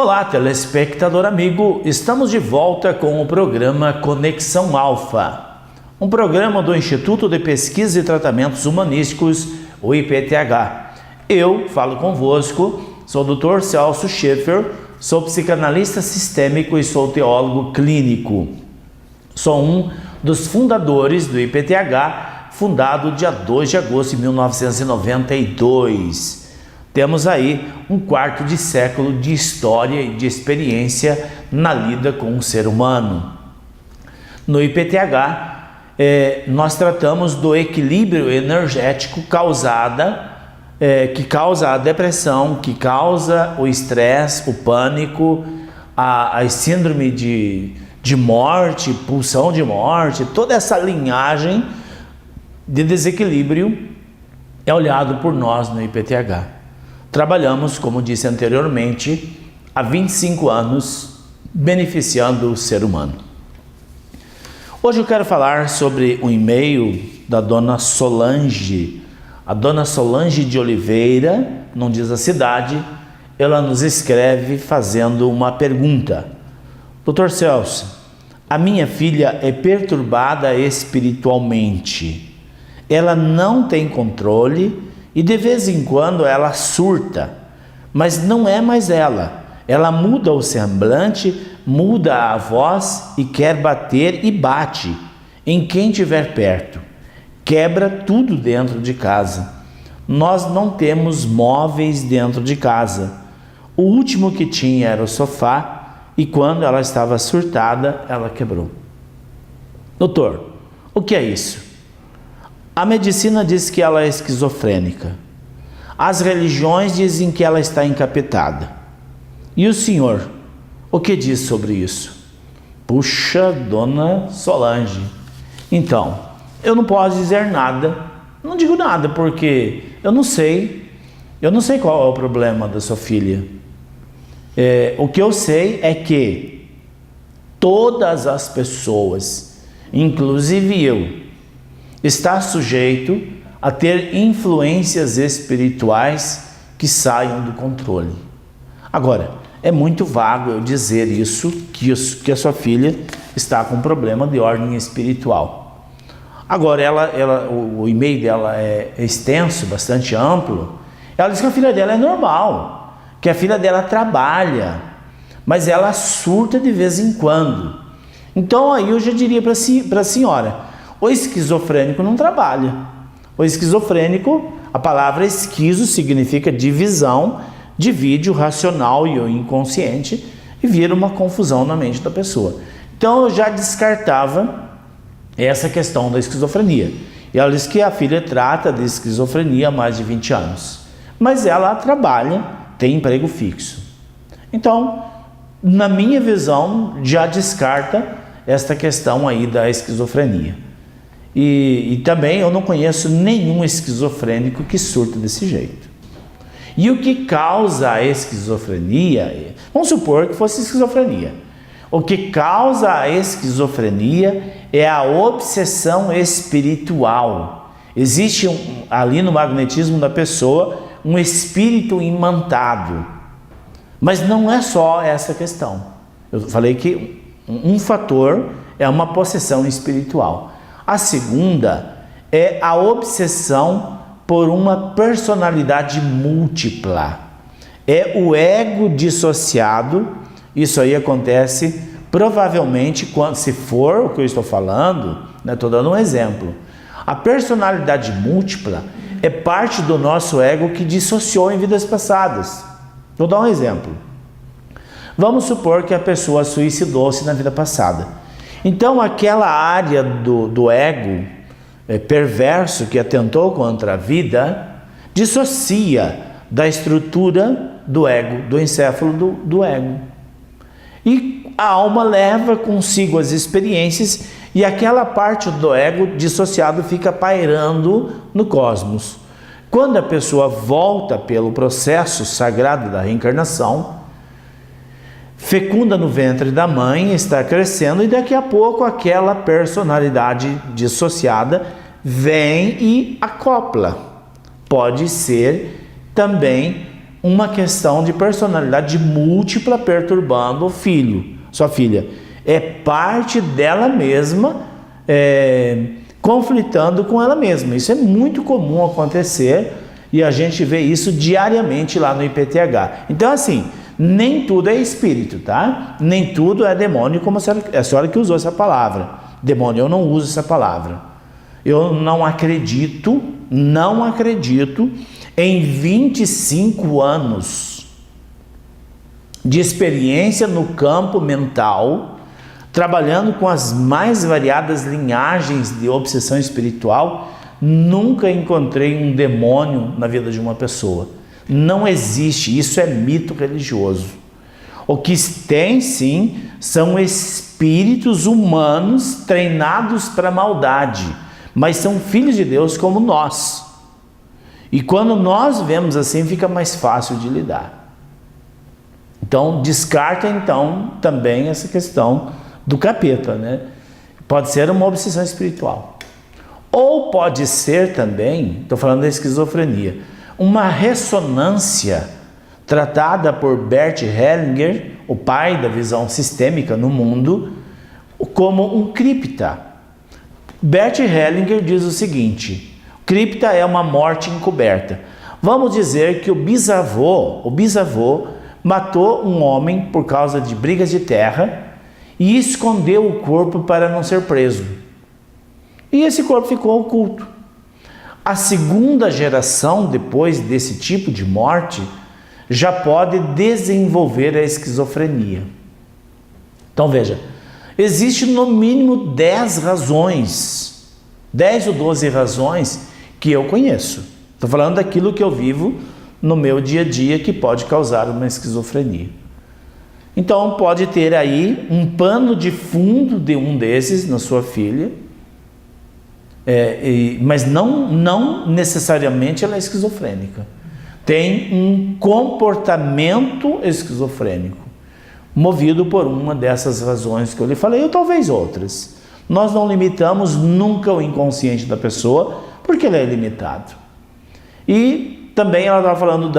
Olá, telespectador amigo, estamos de volta com o programa Conexão Alfa, um programa do Instituto de Pesquisa e Tratamentos Humanísticos, o IPTH. Eu falo convosco, sou o Dr. Celso Schaefer, sou psicanalista sistêmico e sou teólogo clínico. Sou um dos fundadores do IPTH, fundado dia 2 de agosto de 1992. Temos aí um quarto de século de história e de experiência na lida com o ser humano. No IPTH, nós tratamos do equilíbrio energético que causa a depressão, que causa o estresse, o pânico, a síndrome de morte, pulsão de morte, toda essa linhagem de desequilíbrio é olhado por nós no IPTH. Trabalhamos, como disse anteriormente, há 25 anos, beneficiando o ser humano. Hoje eu quero falar sobre um e-mail da dona Solange. A dona Solange de Oliveira, não diz a cidade, ela nos escreve fazendo uma pergunta. Dr. Celso, a minha filha é perturbada espiritualmente. Ela não tem controle e de vez em quando ela surta, mas não é mais ela. Ela muda o semblante, muda a voz e quer bater e bate em quem estiver perto. Quebra tudo dentro de casa. Nós não temos móveis dentro de casa. O último que tinha era o sofá e quando ela estava surtada, ela quebrou. Doutor, o que é isso? A medicina diz que ela é esquizofrênica. As religiões dizem que ela está encapetada. E o senhor, o que diz sobre isso? Puxa, dona Solange. Então, eu não posso dizer nada. Não digo nada porque eu não sei qual é o problema da sua filha. O que eu sei é que todas as pessoas, inclusive eu, está sujeito a ter influências espirituais que saiam do controle. Agora, é muito vago eu dizer isso, que a sua filha está com um problema de ordem espiritual. Agora, o e-mail dela é extenso, bastante amplo. Ela diz que a filha dela é normal, que a filha dela trabalha, mas ela surta de vez em quando. Então, aí eu já diria para a senhora, o esquizofrênico não trabalha. O esquizofrênico, a palavra esquizo significa divisão, divide o racional e o inconsciente e vira uma confusão na mente da pessoa. Então eu já descartava essa questão da esquizofrenia. E ela diz que a filha trata de esquizofrenia há mais de 20 anos. Mas ela trabalha, tem emprego fixo. Então, na minha visão, já descarta esta questão aí da esquizofrenia. E também eu não conheço nenhum esquizofrênico que surta desse jeito. E o que causa a esquizofrenia, vamos supor que fosse esquizofrenia. O que causa a esquizofrenia é a obsessão espiritual. Existe ali no magnetismo da pessoa um espírito imantado. Mas não é só essa questão. Eu falei que um fator é uma possessão espiritual. A segunda é a obsessão por uma personalidade múltipla. É o ego dissociado. Isso aí acontece provavelmente quando, se for o que eu estou falando, estou dando um exemplo. A personalidade múltipla é parte do nosso ego que dissociou em vidas passadas. Vou dar um exemplo. Vamos supor que a pessoa suicidou-se na vida passada. Então aquela área do ego perverso que atentou contra a vida dissocia da estrutura do ego, do encéfalo do ego. E a alma leva consigo as experiências e aquela parte do ego dissociado fica pairando no cosmos. Quando a pessoa volta pelo processo sagrado da reencarnação, fecunda no ventre da mãe, está crescendo e daqui a pouco aquela personalidade dissociada vem e acopla. Pode ser também uma questão de personalidade múltipla perturbando o filho, sua filha. É parte dela mesma conflitando com ela mesma. Isso é muito comum acontecer e a gente vê isso diariamente lá no IPTH. Então, assim, nem tudo é espírito, tá? Nem tudo é demônio, como a senhora que usou essa palavra. Demônio, eu não uso essa palavra. Eu não acredito em 25 anos de experiência no campo mental, trabalhando com as mais variadas linhagens de obsessão espiritual, nunca encontrei um demônio na vida de uma pessoa. Não existe, isso é mito religioso. O que tem sim são espíritos humanos treinados para a maldade, mas são filhos de Deus como nós. E quando nós vemos assim, fica mais fácil de lidar. Então, descarta então também essa questão do capeta, né? Pode ser uma obsessão espiritual. Ou pode ser também, estou falando da esquizofrenia, uma ressonância tratada por Bert Hellinger, o pai da visão sistêmica no mundo, como um cripta. Bert Hellinger diz o seguinte: cripta é uma morte encoberta. Vamos dizer que o bisavô matou um homem por causa de brigas de terra e escondeu o corpo para não ser preso. E esse corpo ficou oculto. A segunda geração, depois desse tipo de morte, já pode desenvolver a esquizofrenia. Então veja, existe no mínimo 10 razões, 10 ou 12 razões que eu conheço. Estou falando daquilo que eu vivo no meu dia a dia que pode causar uma esquizofrenia. Então pode ter aí um pano de fundo de um desses na sua filha, mas não necessariamente ela é esquizofrênica. Tem um comportamento esquizofrênico, movido por uma dessas razões que eu lhe falei, ou talvez outras. Nós não limitamos nunca o inconsciente da pessoa, porque ele é limitado. E também ela estava falando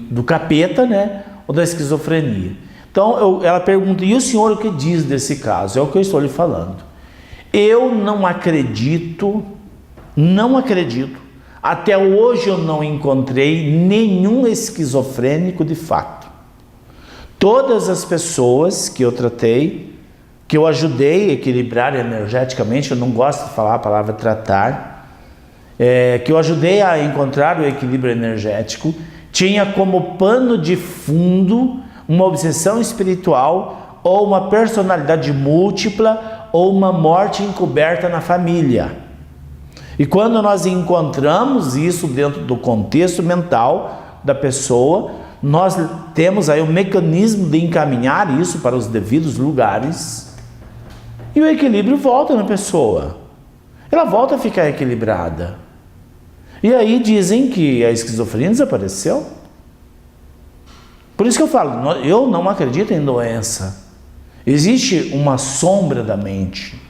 do capeta, né? Ou da esquizofrenia. Então ela pergunta: e o senhor o que diz desse caso? É o que eu estou lhe falando. Eu não acredito, até hoje eu não encontrei nenhum esquizofrênico de fato. Todas as pessoas que eu tratei, que eu ajudei a equilibrar energeticamente, eu não gosto de falar a palavra tratar, que eu ajudei a encontrar o equilíbrio energético, tinha como pano de fundo uma obsessão espiritual ou uma personalidade múltipla ou uma morte encoberta na família. E quando nós encontramos isso dentro do contexto mental da pessoa, nós temos aí um mecanismo de encaminhar isso para os devidos lugares e o equilíbrio volta na pessoa. Ela volta a ficar equilibrada. E aí dizem que a esquizofrenia desapareceu. Por isso que eu falo, eu não acredito em doença. Existe uma sombra da mente.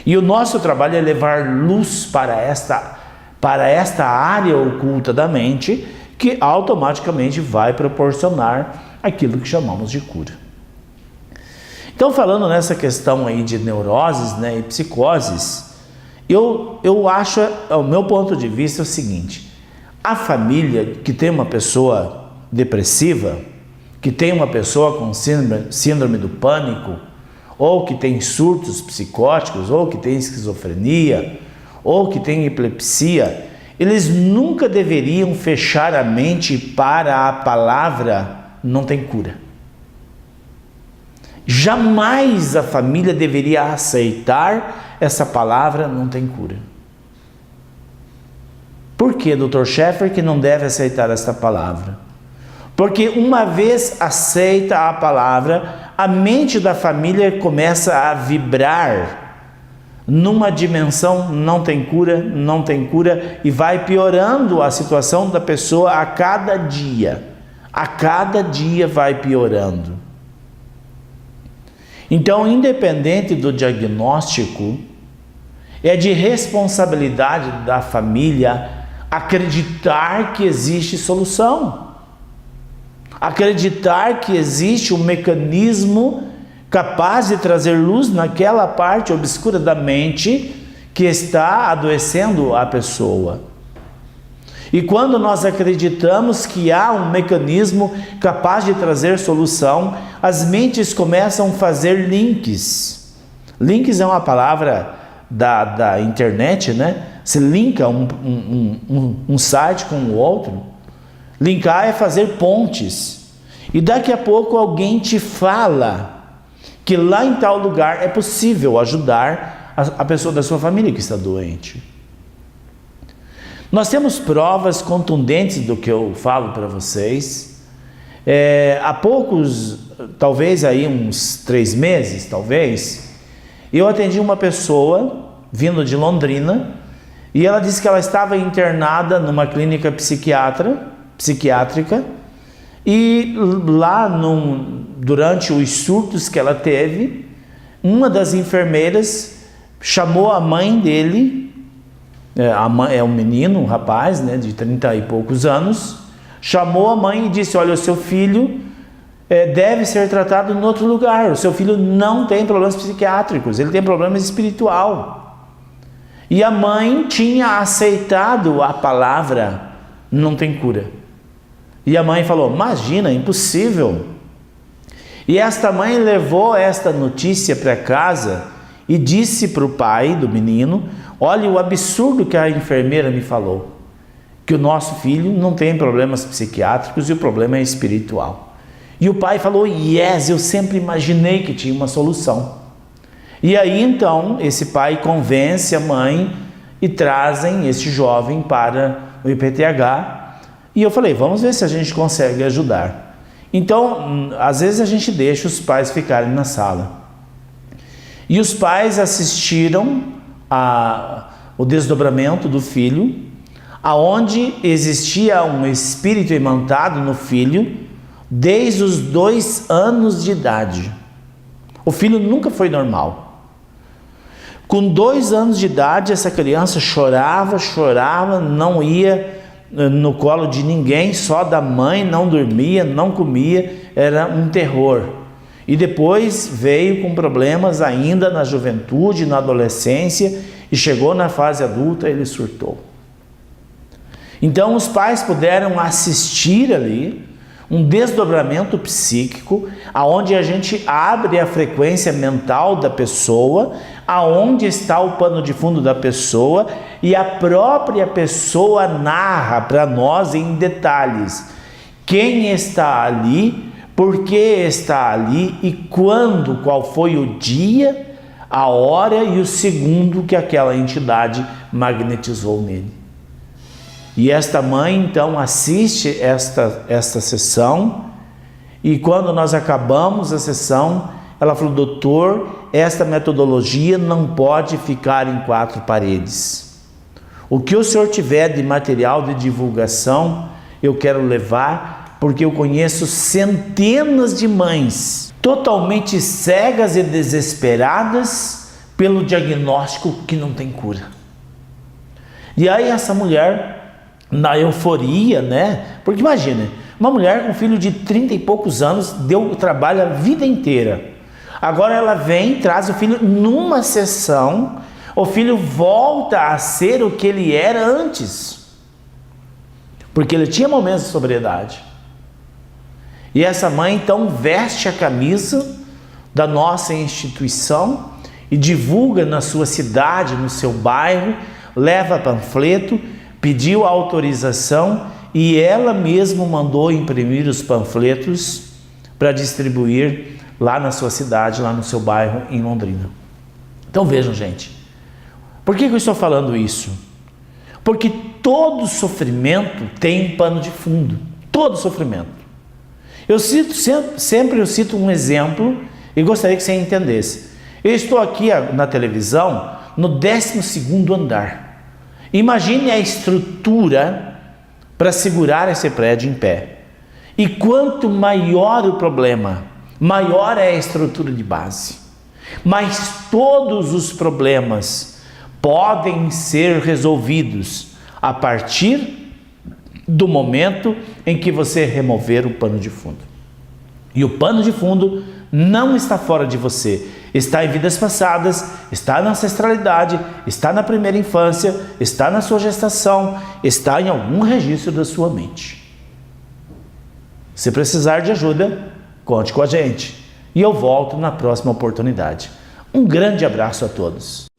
E o nosso trabalho é levar luz para esta área oculta da mente, que automaticamente vai proporcionar aquilo que chamamos de cura. Então, falando nessa questão aí de neuroses, né, e psicoses, eu acho, o meu ponto de vista é o seguinte: a família que tem uma pessoa depressiva, que tem uma pessoa com síndrome do pânico, ou que tem surtos psicóticos, ou que tem esquizofrenia, ou que tem epilepsia, eles nunca deveriam fechar a mente para a palavra não tem cura. Jamais a família deveria aceitar essa palavra não tem cura. Por que, Dr. Sheffer, que não deve aceitar esta palavra? Porque uma vez aceita a palavra, a mente da família começa a vibrar numa dimensão não tem cura, e vai piorando a situação da pessoa a cada dia. A cada dia vai piorando. Então, independente do diagnóstico, é de responsabilidade da família acreditar que existe solução, acreditar que existe um mecanismo capaz de trazer luz naquela parte obscura da mente que está adoecendo a pessoa. E quando nós acreditamos que há um mecanismo capaz de trazer solução, as mentes começam a fazer links. Links é uma palavra da internet, né? Se linka um site com o outro. Linkar é fazer pontes. E daqui a pouco alguém te fala que lá em tal lugar é possível ajudar a pessoa da sua família que está doente. Nós temos provas contundentes do que eu falo para vocês. Há poucos, talvez aí uns 3 meses, talvez, eu atendi uma pessoa vindo de Londrina e ela disse que ela estava internada numa clínica psiquiátrica e lá durante os surtos que ela teve, uma das enfermeiras chamou a mãe dele. A mãe é um menino, um rapaz, né, de 30 e poucos anos, chamou a mãe e disse: olha, o seu filho deve ser tratado em outro lugar, o seu filho não tem problemas psiquiátricos, ele tem problemas espiritual. E a mãe tinha aceitado a palavra, não tem cura. E a mãe falou: imagina, impossível. E esta mãe levou esta notícia para casa e disse para o pai do menino: olha o absurdo que a enfermeira me falou, que o nosso filho não tem problemas psiquiátricos e o problema é espiritual. E o pai falou: yes, eu sempre imaginei que tinha uma solução. E aí então esse pai convence a mãe e trazem esse jovem para o IPTH. E eu falei: vamos ver se a gente consegue ajudar. Então, às vezes a gente deixa os pais ficarem na sala. E os pais assistiram o desdobramento do filho, aonde existia um espírito imantado no filho desde os 2 anos de idade. O filho nunca foi normal. Com 2 anos de idade, essa criança chorava, não ia no colo de ninguém, só da mãe, não dormia, não comia, era um terror. E depois veio com problemas ainda na juventude, na adolescência, e chegou na fase adulta, ele surtou. Então os pais puderam assistir ali um desdobramento psíquico, aonde a gente abre a frequência mental da pessoa, aonde está o pano de fundo da pessoa, e a própria pessoa narra para nós em detalhes quem está ali, por que está ali e quando, qual foi o dia, a hora e o segundo que aquela entidade magnetizou nele. E esta mãe então assiste esta sessão, e quando nós acabamos a sessão, ela falou: doutor, esta metodologia não pode ficar em 4 paredes. O que o senhor tiver de material de divulgação, eu quero levar, porque eu conheço centenas de mães totalmente cegas e desesperadas pelo diagnóstico que não tem cura. E aí essa mulher, na euforia, né? Porque imagina, uma mulher com um filho de 30 e poucos anos, deu trabalho a vida inteira. Agora ela vem, traz o filho numa sessão, o filho volta a ser o que ele era antes. Porque ele tinha momentos de sobriedade. E essa mãe então veste a camisa da nossa instituição e divulga na sua cidade, no seu bairro, leva panfleto, pediu autorização e ela mesma mandou imprimir os panfletos para distribuir lá na sua cidade, lá no seu bairro em Londrina. Então vejam, gente, por que eu estou falando isso? Porque todo sofrimento tem um pano de fundo, todo sofrimento. Eu cito um exemplo e gostaria que você entendesse. Eu estou aqui na televisão no 12º andar. Imagine a estrutura para segurar esse prédio em pé. E quanto maior o problema, maior é a estrutura de base. Mas todos os problemas podem ser resolvidos a partir do momento em que você remover o pano de fundo. E o pano de fundo não está fora de você, está em vidas passadas, está na ancestralidade, está na primeira infância, está na sua gestação, está em algum registro da sua mente. Se precisar de ajuda, conte com a gente. E eu volto na próxima oportunidade. Um grande abraço a todos.